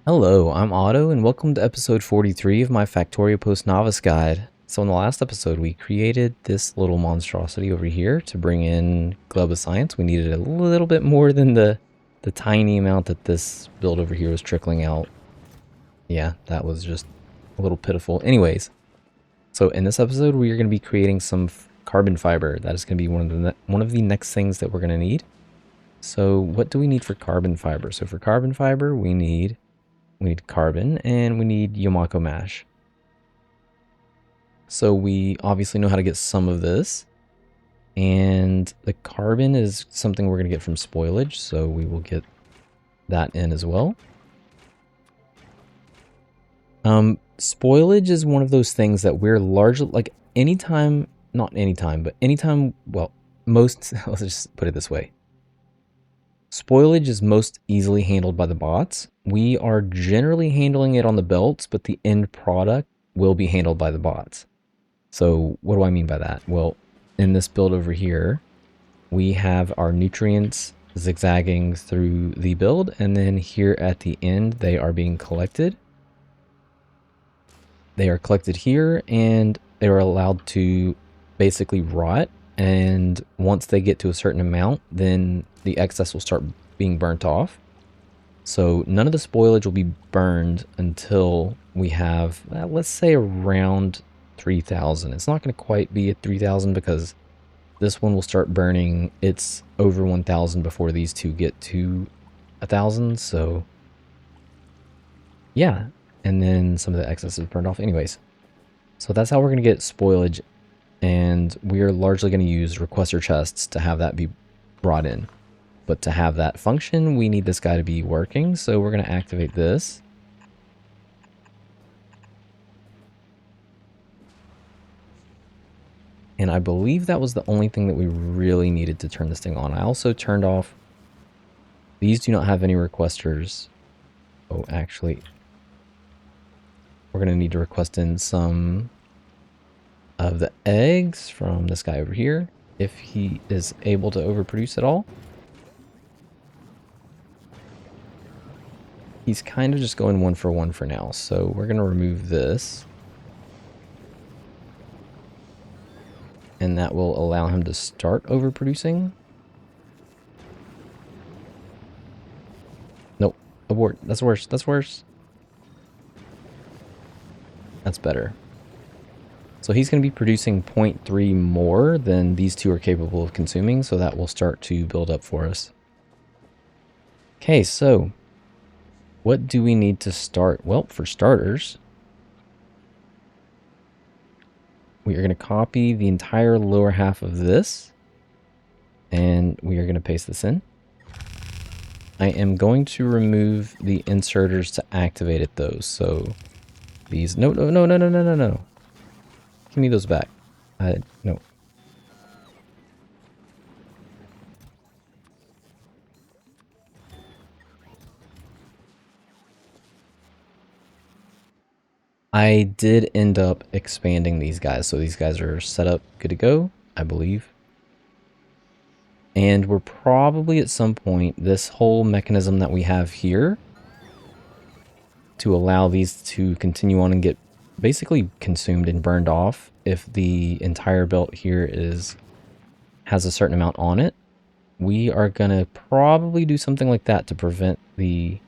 Hello, I'm Otto, and welcome to episode 43 of my Factorio Post Novice Guide. So in the last episode, we created this little monstrosity over here to bring in Gleba Science. We needed a little bit more than the tiny amount that this build over here was trickling out. Yeah, that was just a little pitiful. Anyways, so in this episode, we are going to be creating some carbon fiber. That is going to be one of the next things that we're going to need. So what do we need for carbon fiber? So for carbon fiber, we need carbon, and we need Yamako mash. So we obviously know how to get some of this. And the carbon is something we're going to get from spoilage, so we will get that in as well. Spoilage is one of those things that we're largely, like anytime, not anytime, but anytime, well, most, let's just put it this way. Spoilage is most easily handled by the bots. We are generally handling it on the belts, but the end product will be handled by the bots. So what do I mean by that? Well, in this build over here, we have our nutrients zigzagging through the build, and then here at the end, they are being collected. They are collected here, and they are allowed to basically rot. And once they get to a certain amount, then the excess will start being burnt off. So none of the spoilage will be burned until we have, let's say, around 3,000. It's not going to quite be at 3,000 because this one will start burning. It's over 1,000 before these two get to 1,000. So yeah, and then some of the excess is burned off anyways. So that's how we're going to get spoilage, and we are largely going to use requester chests to have that be brought in. But to have that function, we need this guy to be working, so we're going to activate this. And I believe that was the only thing that we really needed to turn this thing on. I also turned off... These do not have any requesters. Oh, actually, we're going to need to request in some of the eggs from this guy over here, if he is able to overproduce at all. He's kind of just going 1 for now, so we're going to remove this. And that will allow him to start overproducing. Nope. Abort. That's worse. That's worse. That's better. So he's going to be producing 0.3 more than these two are capable of consuming, so that will start to build up for us. Okay, so what do we need to start? Well, for starters, we are going to copy the entire lower half of this, and we are going to paste this in. I am going to remove the inserters to activate it though, so these... No. Give me those back. No. I did end up expanding these guys, so these guys are set up good to go, I believe. And we're probably at some point, this whole mechanism that we have here to allow these to continue on and get basically consumed and burned off if the entire belt here has a certain amount on it. We are going to probably do something like that to prevent the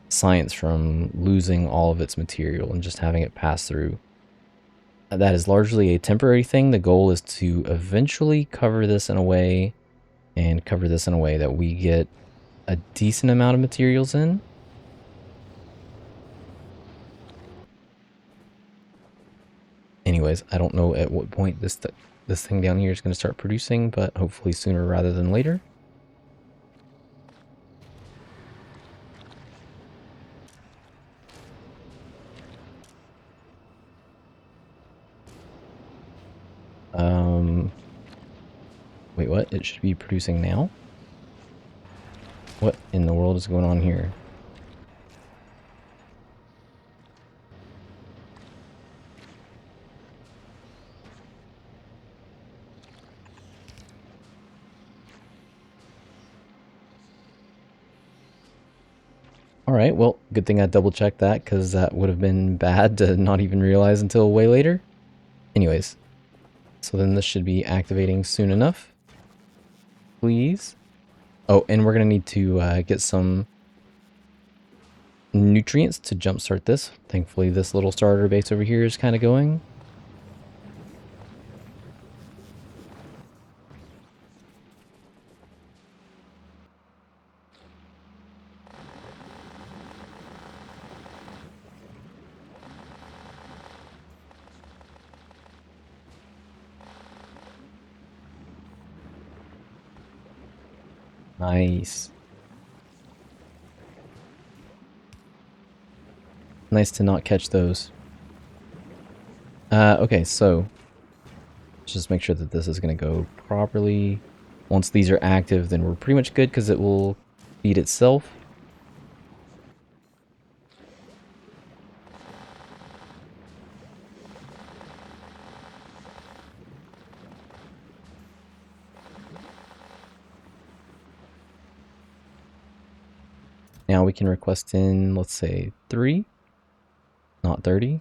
science from losing all of its material and just having it pass through. That is largely a temporary thing. The goal is to eventually cover this in a way and cover this in a way that we get a decent amount of materials in. Anyways, I don't know at what point this thing down here is going to start producing, but hopefully sooner rather than later. Wait, what? It should be producing now? What in the world is going on here? All right, well, good thing I double checked that because that would have been bad to not even realize until way later. Anyways, so then this should be activating soon enough. Please. Oh, and we're going to need to get some nutrients to jumpstart this. Thankfully, this little starter base over here is kind of going. Nice. Nice to not catch those. Okay, so just make sure that this is going to go properly. Once these are active, then we're pretty much good because it will feed itself. Now we can request in, let's say, 3, not 30.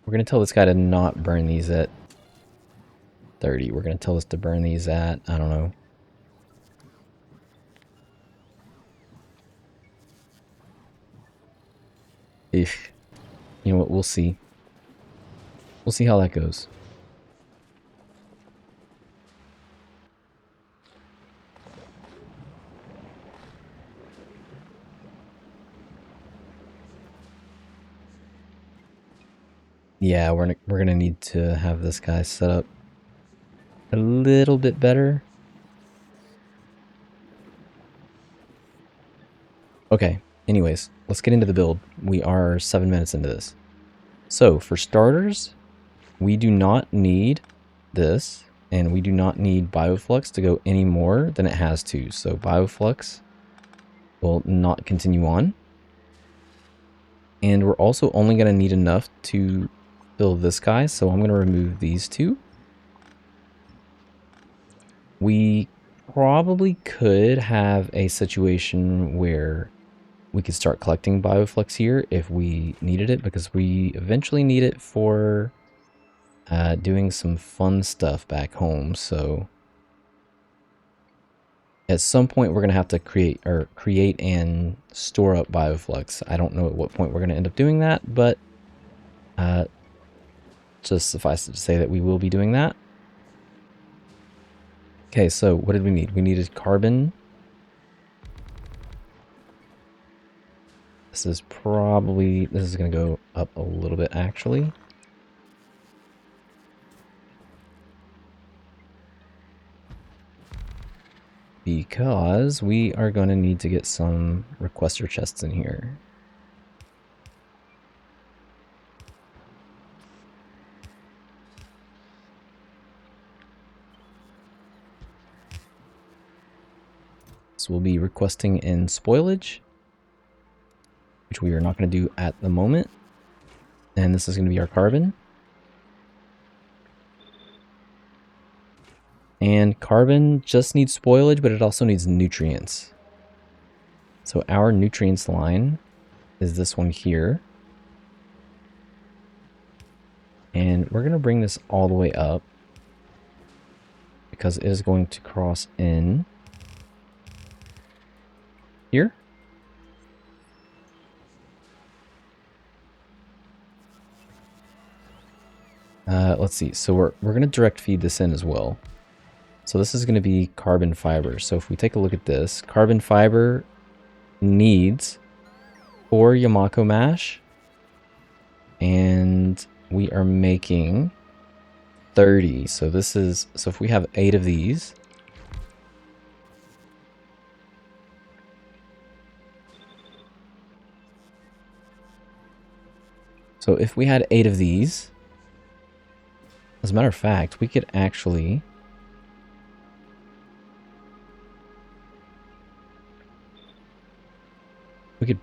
We're going to tell this guy to not burn these at 30. We're going to tell this to burn these at, I don't know. If, you know what, we'll see. We'll see how that goes. Yeah, we're gonna need to have this guy set up a little bit better. Okay, anyways, let's get into the build. We are 7 minutes into this. So, for starters, we do not need this, and we do not need Bioflux to go any more than it has to. So Bioflux will not continue on. And we're also only going to need enough to fill this guy, so I'm going to remove these two. We probably could have a situation where we could start collecting Bioflux here if we needed it, because we eventually need it for doing some fun stuff back home. So at some point we're going to have to create and store up Bioflux. I don't know at what point we're going to end up doing that, but just suffice it to say that we will be doing that. Okay, so what did we need? We needed carbon. This is going to go up a little bit actually. Because we are going to need to get some requester chests in here. So we'll be requesting in spoilage, which we are not going to do at the moment. And this is going to be our carbon. And carbon just needs spoilage, but it also needs nutrients. So our nutrients line is this one here. And we're going to bring this all the way up because it is going to cross in here. Let's see. So we're going to direct feed this in as well. So this is going to be carbon fiber. So if we take a look at this, carbon fiber needs 4 Yamako mash, and we are making 30. So if we have 8 of these, so if we had 8 of these, as a matter of fact, we could actually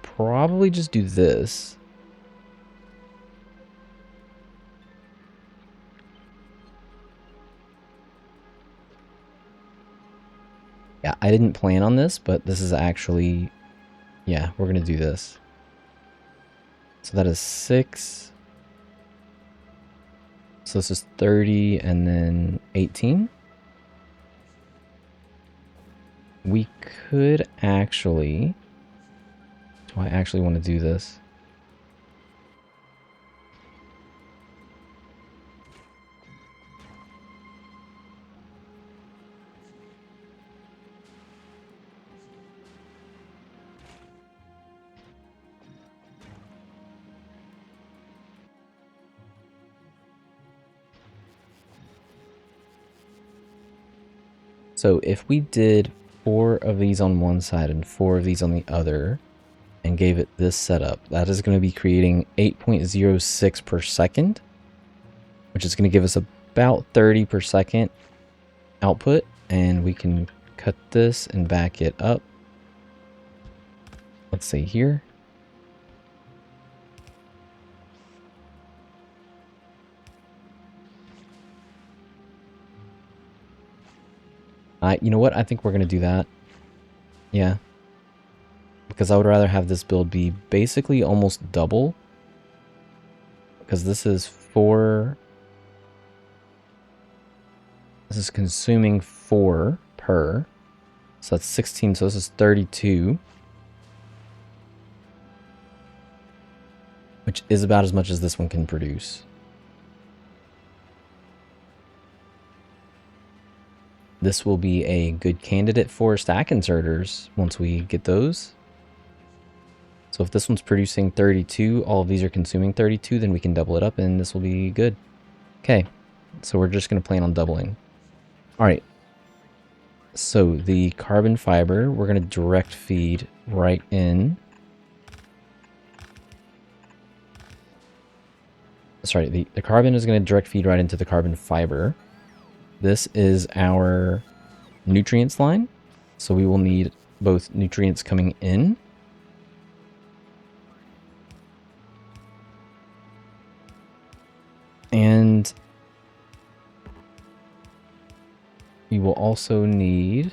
probably just do this. Yeah, I didn't plan on this, but this is actually, yeah, we're going to do this. So that is 6. So this is 30 and then 18. We could actually, do I actually want to do this? So if we did 4 of these on one side and 4 of these on the other and gave it this setup, that is going to be creating 8.06 per second, which is going to give us about 30 per second output. And we can cut this and back it up. Let's see here. You know what? I think we're going to do that. Yeah. Because I would rather have this build be basically almost double. Because this is 4. This is consuming 4 per. So that's 16. So this is 32. Which is about as much as this one can produce. This will be a good candidate for stack inserters once we get those. So if this one's producing 32, all of these are consuming 32, then we can double it up and this will be good. Okay, so we're just going to plan on doubling. All right, so the carbon fiber, we're going to direct feed right in. Sorry, the carbon is going to direct feed right into the carbon fiber. This is our nutrients line. So we will need both nutrients coming in and we will also need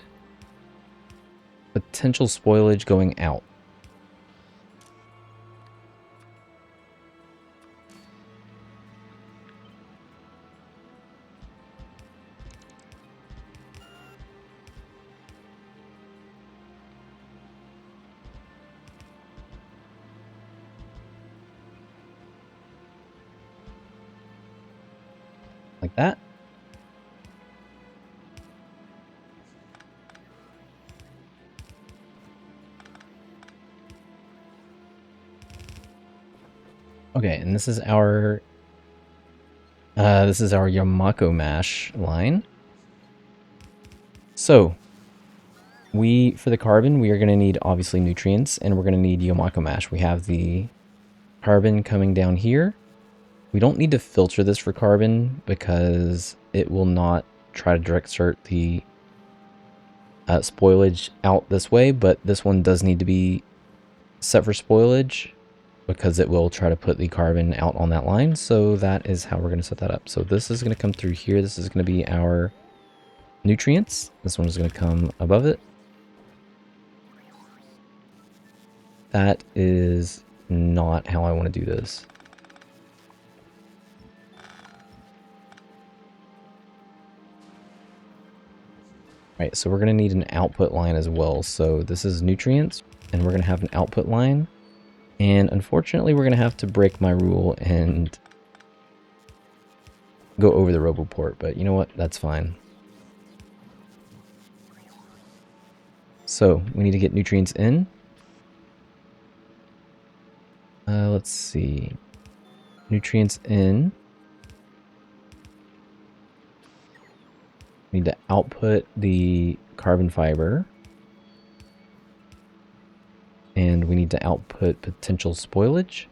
potential spoilage going out. Like that. Okay, and this is our Yamako mash line. So for the carbon, we are going to need obviously nutrients, and we're going to need Yamako mash. We have the carbon coming down here. We don't need to filter this for carbon because it will not try to direct insert the spoilage out this way, but this one does need to be set for spoilage because it will try to put the carbon out on that line. So that is how we're going to set that up. So this is going to come through here. This is going to be our nutrients. This one is going to come above it. That is not how I want to do this. Right, so we're going to need an output line as well. So this is nutrients, and we're going to have an output line. And unfortunately, we're going to have to break my rule and go over the RoboPort, but you know what? That's fine. So we need to get nutrients in. Let's see. Nutrients in. We need to output the carbon fiber. And we need to output potential spoilage.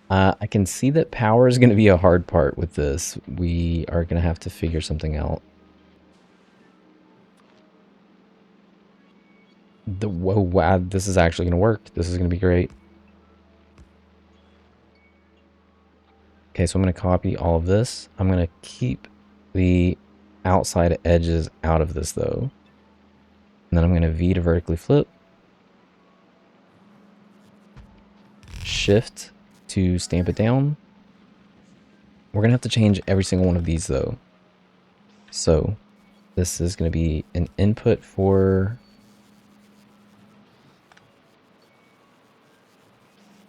I can see that power is going to be a hard part with this. We are going to have to figure something out. Whoa, wow, this is actually going to work. This is going to be great. Okay, so I'm going to copy all of this. I'm going to keep the outside edges out of this though. And then I'm going to V to vertically flip. Shift to stamp it down. We're going to have to change every single one of these though. So this is going to be an input for...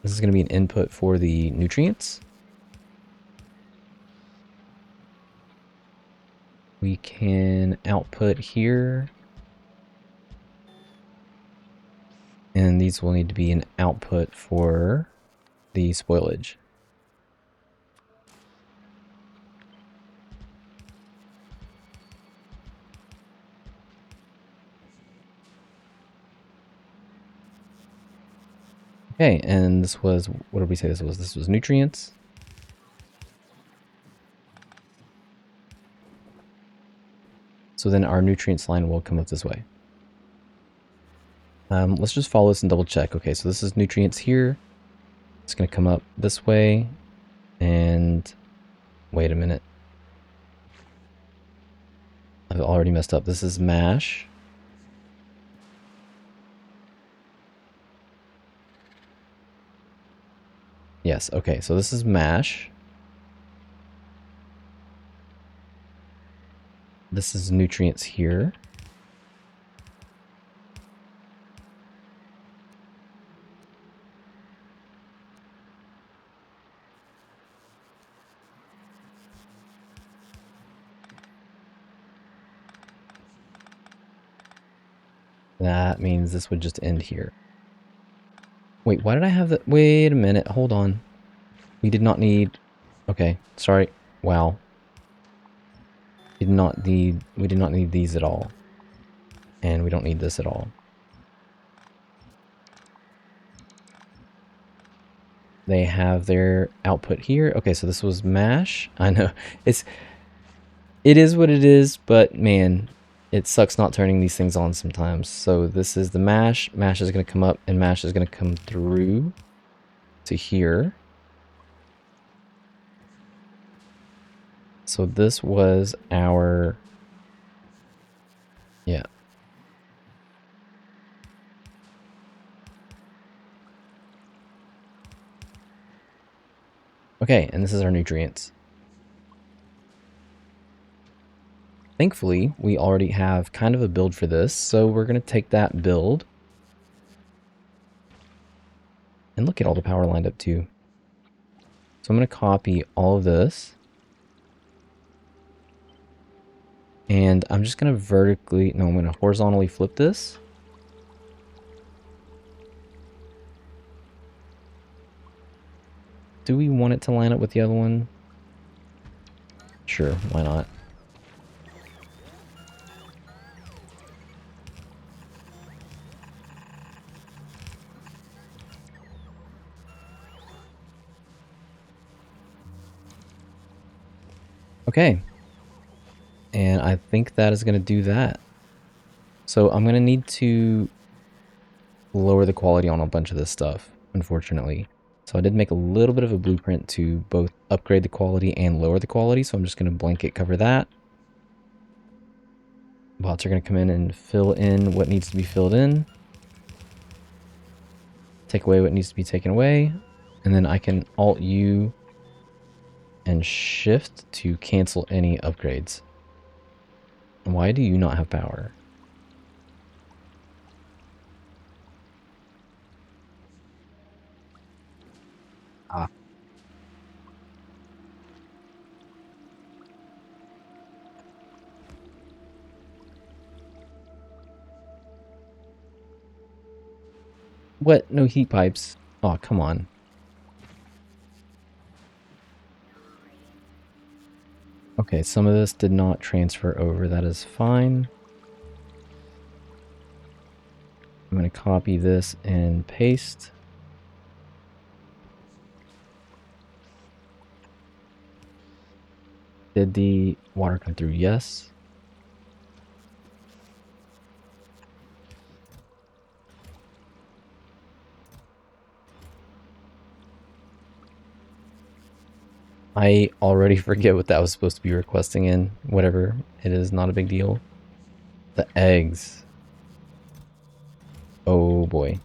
This is going to be an input for the nutrients. We can output here. And these will need to be an output for the spoilage. Okay, and this was, what did we say this was? This was nutrients. So then our nutrients line will come up this way. Let's just follow this and double check. Okay, so this is nutrients here. It's going to come up this way. And wait a minute. I've already messed up. This is mash. Yes, okay, so this is mash. This is nutrients here. That means this would just end here. Wait, why did I have that? Wait a minute, hold on. We did not need... Okay, sorry. Wow. We did not need these at all. And we don't need this at all. They have their output here. Okay, so this was mash. I know. It is what it is, but man, it sucks not turning these things on sometimes. So this is the mash. Mash is going to come up and mash is going to come through to here. So this was our... Yeah. Okay, and this is our nutrients. Thankfully, we already have kind of a build for this, so we're going to take that build. And look at all the power lined up too. So I'm going to copy all of this. And I'm just going to vertically... No, I'm going to horizontally flip this. Do we want it to line up with the other one? Sure, why not? Okay. And I think that is going to do that. So I'm going to need to lower the quality on a bunch of this stuff, unfortunately. So I did make a little bit of a blueprint to both upgrade the quality and lower the quality. So I'm just going to blanket cover that. Bots are going to come in and fill in what needs to be filled in. Take away what needs to be taken away. And then I can Alt-U and Shift to cancel any upgrades. Why do you not have power? Ah. What? No heat pipes? Oh, come on. Okay, some of this did not transfer over. That is fine. I'm going to copy this and paste. Did the water come through? Yes. I already forget what that was supposed to be requesting in. Whatever it is, not a big deal. The eggs. Oh boy.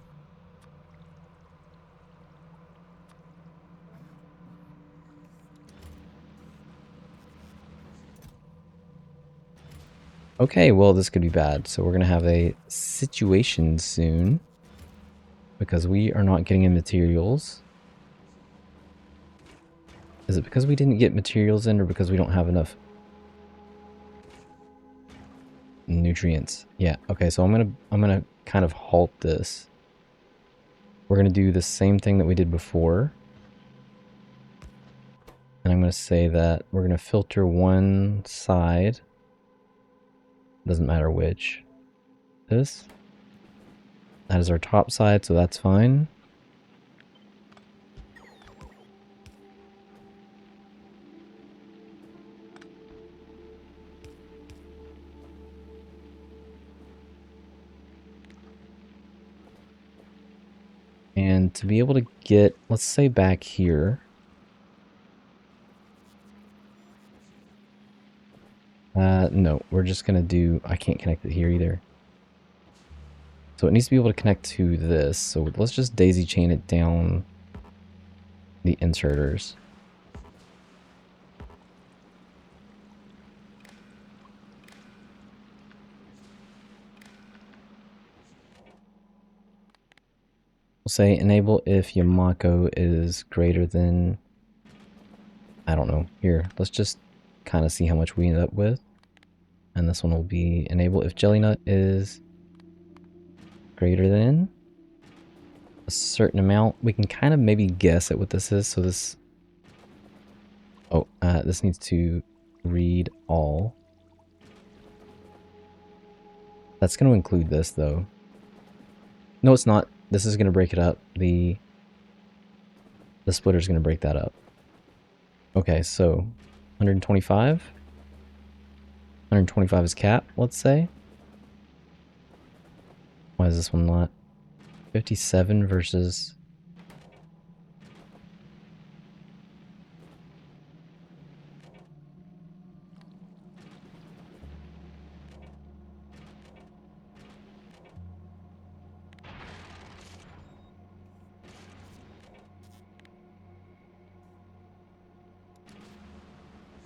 Okay, well, this could be bad. So we're going to have a situation soon because we are not getting in materials. Is it because we didn't get materials in or because we don't have enough nutrients? Yeah. Okay, so I'm going to kind of halt this. We're going to do the same thing that we did before. And I'm going to say that we're going to filter one side. Doesn't matter which. This. That is our top side, so that's fine. And to be able to get, let's say back here. No, we're just going to do, I can't connect it here either. So it needs to be able to connect to this. So let's just daisy chain it down the inserters. We'll say enable if Yamako is greater than, I don't know. Here, let's just kind of see how much we end up with. And this one will be enable if Jellynut is greater than a certain amount. We can kind of maybe guess at what this is. So this, oh, this needs to read all. That's going to include this though. No, it's not. This is going to break it up. The splitter is going to break that up. Okay, so 125. 125 is cap, let's say. Why is this one not? 57 versus...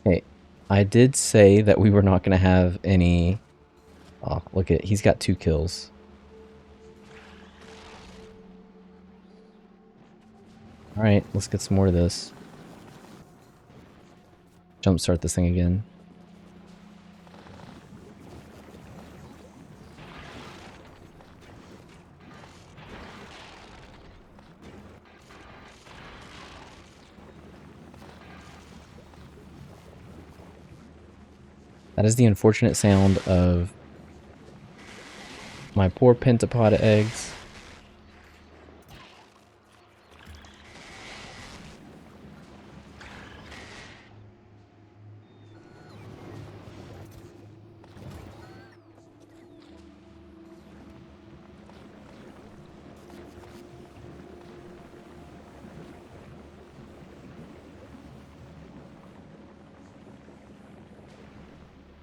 Okay, I did say that we were not going to have any... Oh, look at, he's got 2 kills. Alright, let's get some more of this. Jumpstart this thing again. That is the unfortunate sound of my poor pentapod eggs.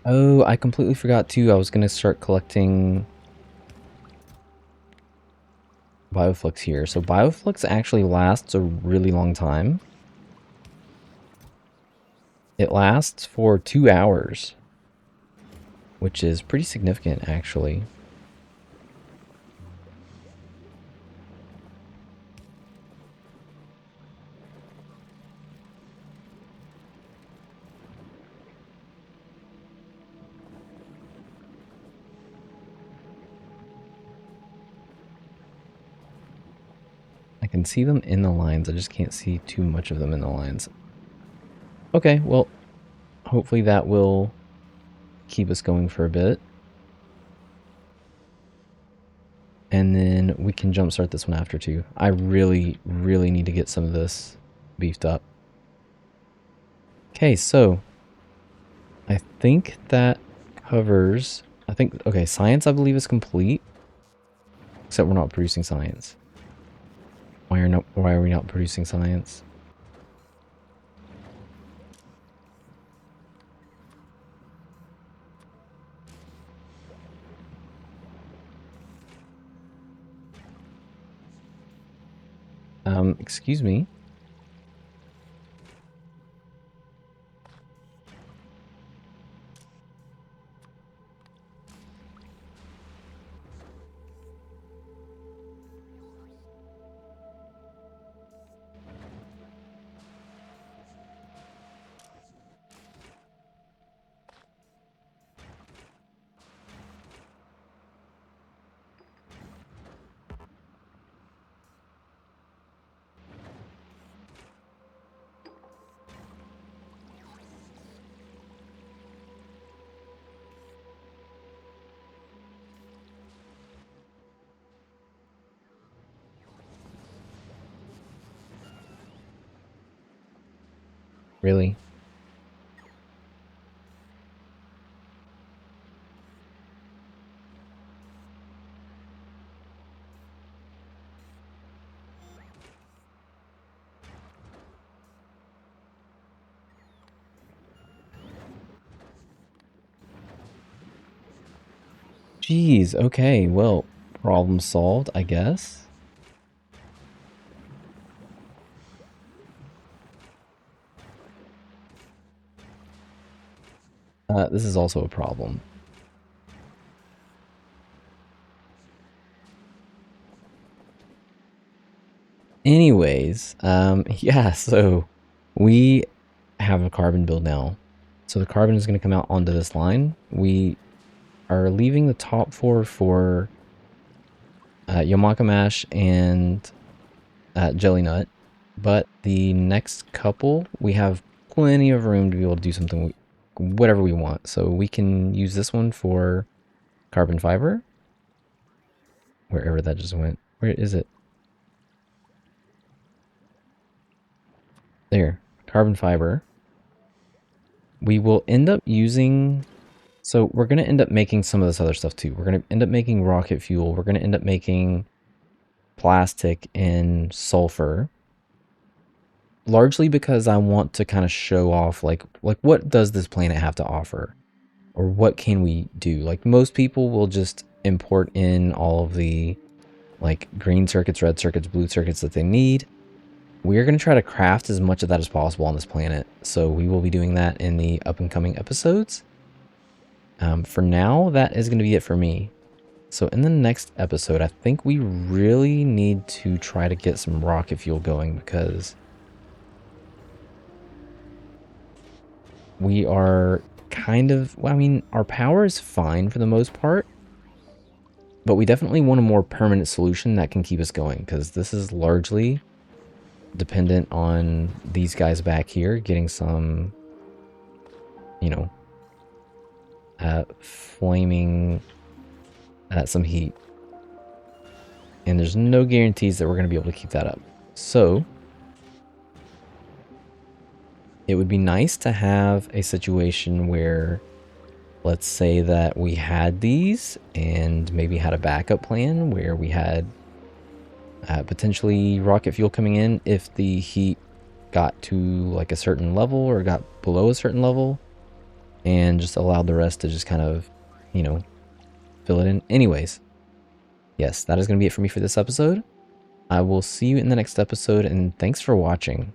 Oh, I completely forgot too. I was going to start collecting Bioflux here. So Bioflux actually lasts a really long time. It lasts for 2 hours, which is pretty significant actually. I can see them in the lines, I just can't see too much of them in the lines. Okay, well, hopefully that will keep us going for a bit. And then we can jumpstart this one after too. I really, really need to get some of this beefed up. Okay, so I think that covers, okay, science I believe is complete. Except we're not producing science. Why are we not producing science? Excuse me. Really? Jeez, okay, well, problem solved, I guess. This is also a problem. Anyways, yeah, so we have a carbon build now. So the carbon is going to come out onto this line. We are leaving the top four for Yamaka Mash and Jelly Nut. But the next couple, we have plenty of room to be able to do something, whatever we want. So we can use this one for carbon fiber. Wherever that just went. Where is it? There. Carbon fiber. We will end up using... So we're going to end up making some of this other stuff too. We're going to end up making rocket fuel. We're going to end up making plastic and sulfur. Largely because I want to kind of show off like what does this planet have to offer? Or what can we do? Like most people will just import in all of the like green circuits, red circuits, blue circuits that they need. We're going to try to craft as much of that as possible on this planet. So we will be doing that in the up and coming episodes. For now, that is going to be it for me. So in the next episode, I think we really need to try to get some rocket fuel going because we are kind of, well, I mean, our power is fine for the most part, but we definitely want a more permanent solution that can keep us going because this is largely dependent on these guys back here getting some, you know, flaming some heat. And there's no guarantees that we're going to be able to keep that up. So it would be nice to have a situation where, let's say that we had these and maybe had a backup plan where we had potentially rocket fuel coming in if the heat got to like a certain level or got below a certain level, and just allowed the rest to just kind of, you know, fill it in. Anyways, yes, that is going to be it for me for this episode. I will see you in the next episode, and thanks for watching.